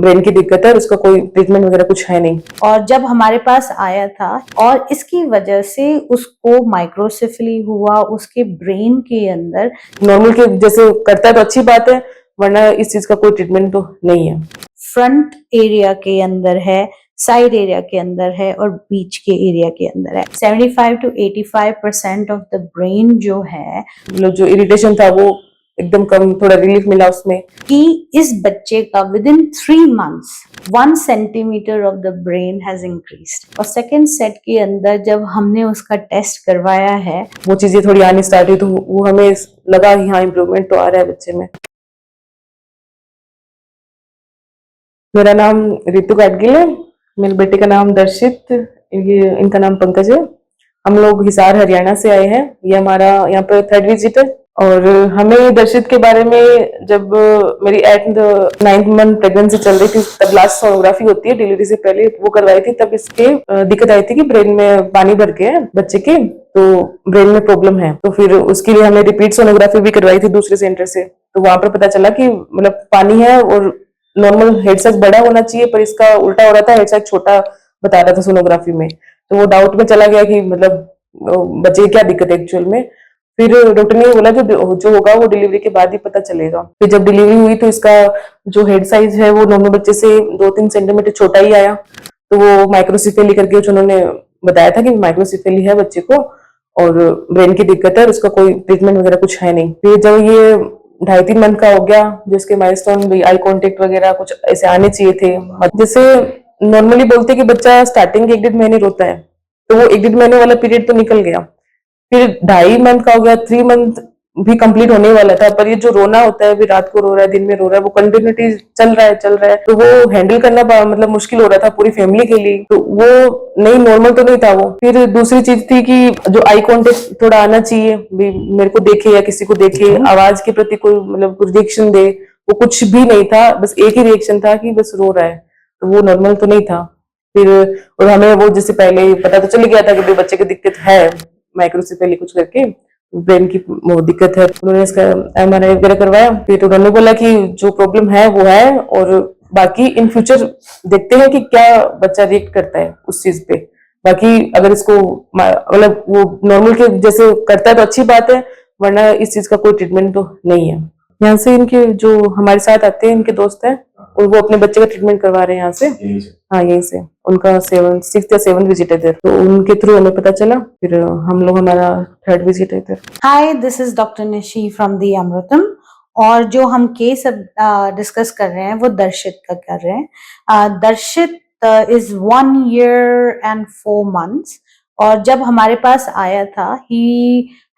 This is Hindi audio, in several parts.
ब्रेन की दिक्कत है और उसका कोई ट्रीटमेंट वगैरह कुछ है नहीं। और जब हमारे पास आया था और इसकी वजह से उसको माइक्रोसेफली हुआ, उसके ब्रेन के अंदर नॉर्मल के जैसे करता है तो अच्छी बात है, वरना इस चीज का कोई ट्रीटमेंट तो नहीं है। फ्रंट एरिया के अंदर है, साइड एरिया के अंदर है और बीच के एरिया के अंदर है। 75 to 85% ऑफ द ब्रेन जो है, मतलब जो इरिटेशन था वो एकदम कम, थोड़ा रिलीफ मिला उसमें। कि इस बच्चे का with in 3 months 1 centimetre of the brain has increased. और सेकेंड सेट के अंदर जब हमने उसका टेस्ट करवाया है, वो चीजें थोड़ी आनी स्टार्ट हुई तो वो हमें लगा कि हाँ इम्प्रूवमेंट तो आ रहा है बच्चे में। मेरा नाम रितु गाडगिल है, मेरे बेटे का नाम दर्शित, इनका नाम पंकज है। हम लोग हिसार हरियाणा से आए हैं, ये हमारा यहाँ पे 3rd विजिट है। और हमें दर्शित के बारे में जब मेरी 9th मंथ प्रेगनेंसी चल रही थी तब लास्ट सोनोग्राफी होती है डिलीवरी से पहले, वो करवाई थी। तब इसके दिक्कत आई थी कि ब्रेन में पानी भर के है बच्चे के, तो ब्रेन में प्रॉब्लम है। तो फिर उसके लिए हमें रिपीट सोनोग्राफी भी करवाई थी दूसरे सेंटर से। तो वहां पर पता चला कि मतलब पानी है और नॉर्मल हेड साइज बड़ा होना चाहिए, पर इसका उल्टा हो रहा था, हेड साइज छोटा बता रहा था सोनोग्राफी में। तो वो डाउट में चला गया कि मतलब बच्चे की क्या दिक्कत है एक्चुअल में। फिर डॉक्टर ने बोला जो होगा वो डिलीवरी के बाद ही पता चलेगा। फिर जब डिलीवरी हुई तो इसका जो हेड साइज है वो नॉर्मल बच्चे से 2-3 सेंटीमीटर छोटा ही आया। तो वो माइक्रोसिफेली करके उन्होंने बताया था कि माइक्रोसिफेली है बच्चे को और ब्रेन की दिक्कत है और उसका कोई ट्रीटमेंट वगैरह कुछ है नहीं। फिर जब ये 2.5-3 मंथ का हो गया, जिसके माइलस्टोन भी आई कांटेक्ट वगैरह कुछ ऐसे आने चाहिए थे। जैसे नॉर्मली बोलते कि बच्चा स्टार्टिंग के 1-1.5 महीने रोता है, तो वो 1-1.5 महीने वाला पीरियड तो निकल गया। फिर 2.5 मंथ का हो गया, 3 मंथ भी कंप्लीट होने वाला था, पर ये जो रोना होता है, भी रात को रो रहा है, दिन में रो रहा है, वो कंटिन्यूटी चल रहा है। तो वो हैंडल करना मतलब मुश्किल हो रहा था पूरी फैमिली के लिए। तो वो नहीं, नॉर्मल तो नहीं था वो। फिर दूसरी चीज थी कि जो आई कांटेक्ट थोड़ा आना चाहिए, भी मेरे को देखे या किसी को देखे, आवाज के प्रति कोई मतलब कुछ रिएक्शन दे, वो कुछ भी नहीं था। बस एक ही रिएक्शन था कि बस रो रहा है, तो वो नॉर्मल तो नहीं था। फिर और हमें वो जैसे पहले पता तो चल गया था कि बच्चे की दिक्कत है, माइक्रोसिफेली कुछ करके ब्रेन की वो दिक्कत है। उन्होंने इसका MRI वगैरह करवाया। फिर उन्होंने बोला कि जो प्रॉब्लम है वो है, और बाकी इन फ्यूचर देखते हैं कि क्या बच्चा रिएक्ट करता है उस चीज पे। बाकी अगर इसको मतलब वो नॉर्मल के जैसे करता है तो अच्छी बात है, वरना इस चीज का कोई ट्रीटमेंट तो नहीं है। यहाँ से इनके जो हमारे साथ आते हैं इनके दोस्त हैं, और वो अपने बच्चे का ट्रीटमेंट करवा रहे हैं यहाँ से। हाँ, यहीं से उनका 6th या 7th विजिट है इधर, तो उनके थ्रू हमें पता चला। फिर हम लोग, हमारा 3rd विजिट है इधर। Hi, this is doctor Nishi from the Amritam. और जो हम केस डिस्कस कर रहे हैं वो दर्शित का कर रहे हैं। दर्शित इज 1 year and 4 months। और जब हमारे पास आया था, he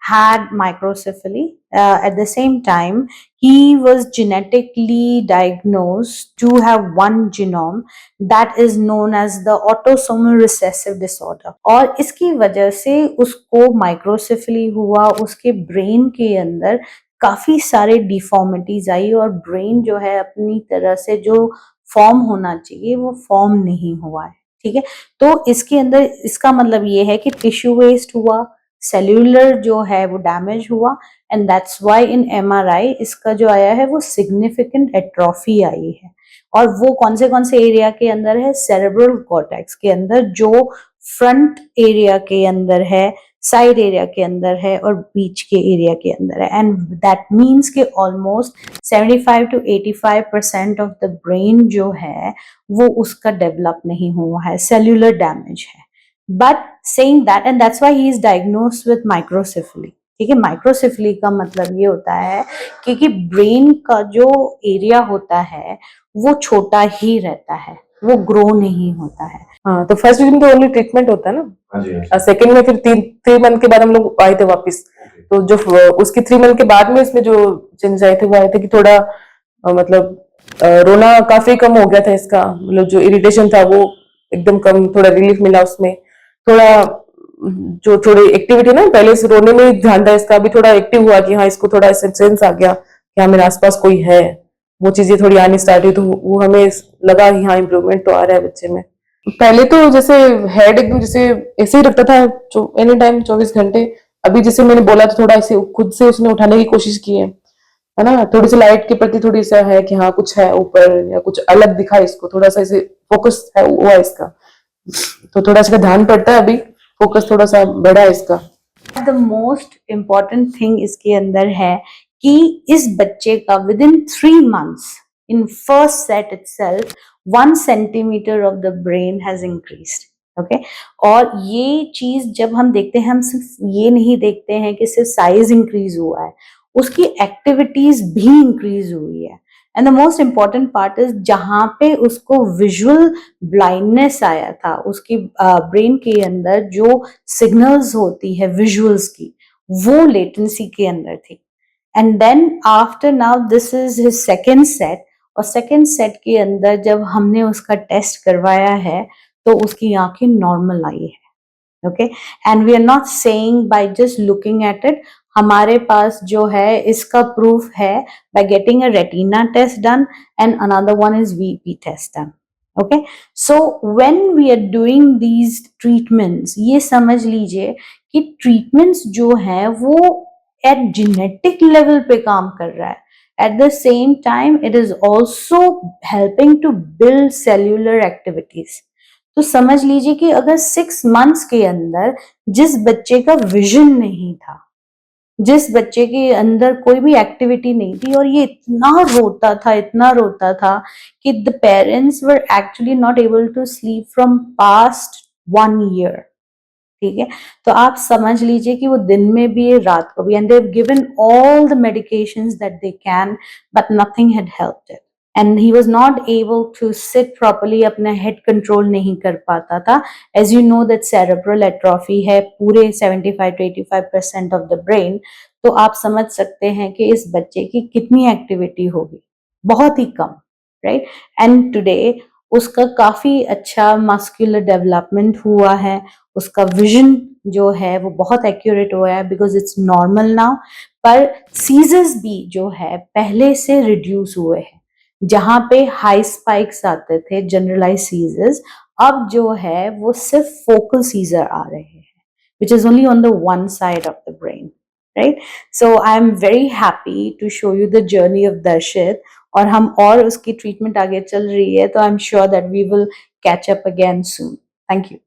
had microcephaly. At the same time, he was genetically diagnosed to have one genome that is known as the autosomal recessive disorder। और इसकी वजह से उसको माइक्रोसेफली हुआ, उसके ब्रेन के अंदर काफी सारे डिफॉर्मिटीज आई और ब्रेन जो है अपनी तरह से जो फॉर्म होना चाहिए वो फॉर्म नहीं हुआ है। ठीक है, तो इसके अंदर इसका मतलब ये है कि टिश्यू वेस्ट हुआ, सेल्यूलर जो है वो डैमेज हुआ, and that's why in MRI इसका जो आया है वो सिग्निफिकेंट एट्रोफी आई है। और वो कौन से एरिया के अंदर है? सेरेब्रल कॉर्टेक्स के अंदर, जो फ्रंट एरिया के अंदर है, साइड एरिया के अंदर है और बीच के एरिया के अंदर है। एंड दैट मीन्स कि almost 75 to 85% of the brain जो है वो उसका डेवलप नहीं हुआ है, सेल्यूलर डैमेज है। But saying that, and that's why he is diagnosed with microcephaly. ठीक है, माइक्रोसेफली का मतलब ये होता है कि ब्रेन का जो एरिया होता है वो छोटा ही रहता है, वो ग्रो नहीं होता है। हाँ, तो फर्स्ट विजिट में तो ओनली ट्रीटमेंट होता है ना। सेकंड में फिर 3 मंथ के बाद हम लोग आए थे वापस। तो जो उसकी 3 मंथ के बाद में इसमें जो चेंज आए थे वो आए थे कि थोड़ा मतलब रोना काफी कम हो गया था इसका, मतलब जो इरिटेशन था वो एकदम कम, थोड़ा रिलीफ मिला उसमें। थोड़ा जो थोड़ी एक्टिविटी ना, पहले से रोने में ही ध्यान था इसका, अभी थोड़ा एक्टिव हुआ कि हाँ इसको थोड़ा सेंस आ गया कि हाँ मेरे आसपास कोई है। वो चीजें थोड़ी आनी स्टार्ट हुई तो वो हमें लगा कि हाँ इम्प्रूवमेंट तो आ रहा है बच्चे में। पहले तो जैसे हेड एकदम जैसे ऐसे ही रखता था एनी टाइम 24 घंटे। अभी जैसे मैंने बोला तो थोड़ा ऐसे खुद से उसने उठाने की कोशिश की है। है ना, थोड़ी सी लाइट के प्रति थोड़ी सा है कि हाँ कुछ है ऊपर या कुछ अलग दिखा इसको, थोड़ा सा इसे फोकस है हुआ इसका, तो थोड़ा सा ध्यान पड़ता है अभी, फोकस थोड़ा सा बढ़ा है इसका। द मोस्ट इम्पॉर्टेंट थिंग इसके अंदर है कि इस बच्चे का with in 3 months in first set itself 1 centimeter of the brain has increased. Okay, और ये चीज जब हम देखते हैं, हम सिर्फ ये नहीं देखते हैं कि सिर्फ साइज इंक्रीज हुआ है, उसकी एक्टिविटीज भी इंक्रीज हुई है। And the most important part is जहां पे उसको विजुअल ब्लाइंडनेस आया था, उसकी ब्रेन के अंदर जो सिग्नल्स होती है विजुअल्स की, वो लेटेंसी के अंदर थी। And then after now this is his second set, और सेकेंड सेट के अंदर जब हमने उसका टेस्ट करवाया है तो उसकी आंखें नॉर्मल आई है। Okay, and we are not saying by just looking at it, हमारे पास जो है इसका प्रूफ है by getting a retina test done and another one is VP test done. Okay, so when we are doing these treatments, ये समझ लीजिए कि ट्रीटमेंट्स जो है वो एट जेनेटिक लेवल पे काम कर रहा है, at the same time it is also helping to build cellular activities। तो समझ लीजिए कि अगर 6 months के अंदर जिस बच्चे का विजन नहीं था, जिस बच्चे के अंदर कोई भी एक्टिविटी नहीं थी, और ये इतना रोता था, इतना रोता था कि the parents were actually not able to sleep from past 1 year। ठीक है, तो आप समझ लीजिए कि वो दिन में भी रात को भी, and they have given all the medications that they can, but nothing had helped it, and he was not able to sit properly, अपना हेड कंट्रोल नहीं कर पाता था। As you know that cerebral atrophy है पूरे 75 to 85% ऑफ द ब्रेन, तो आप समझ सकते हैं कि इस बच्चे की कितनी एक्टिविटी होगी, बहुत ही कम, राइट। एंड टुडे उसका काफी अच्छा मस्कुलर डेवलपमेंट हुआ है, उसका विजन जो है वो बहुत एक्यूरेट हुआ है बिकॉज इट्स नॉर्मल नाउ। पर सीजर्स भी जो है पहले से रिड्यूस हुए हैं, जहां पे हाई स्पाइक्स आते थे जनरलाइज सीजर्स, अब जो है वो सिर्फ फोकल सीजर आ रहे हैं, which is only on the one side of the brain, right? So I am very happy to show you the journey of Darshit, और हम और उसकी ट्रीटमेंट आगे चल रही है, तो I am sure that we will catch up again soon. Thank you.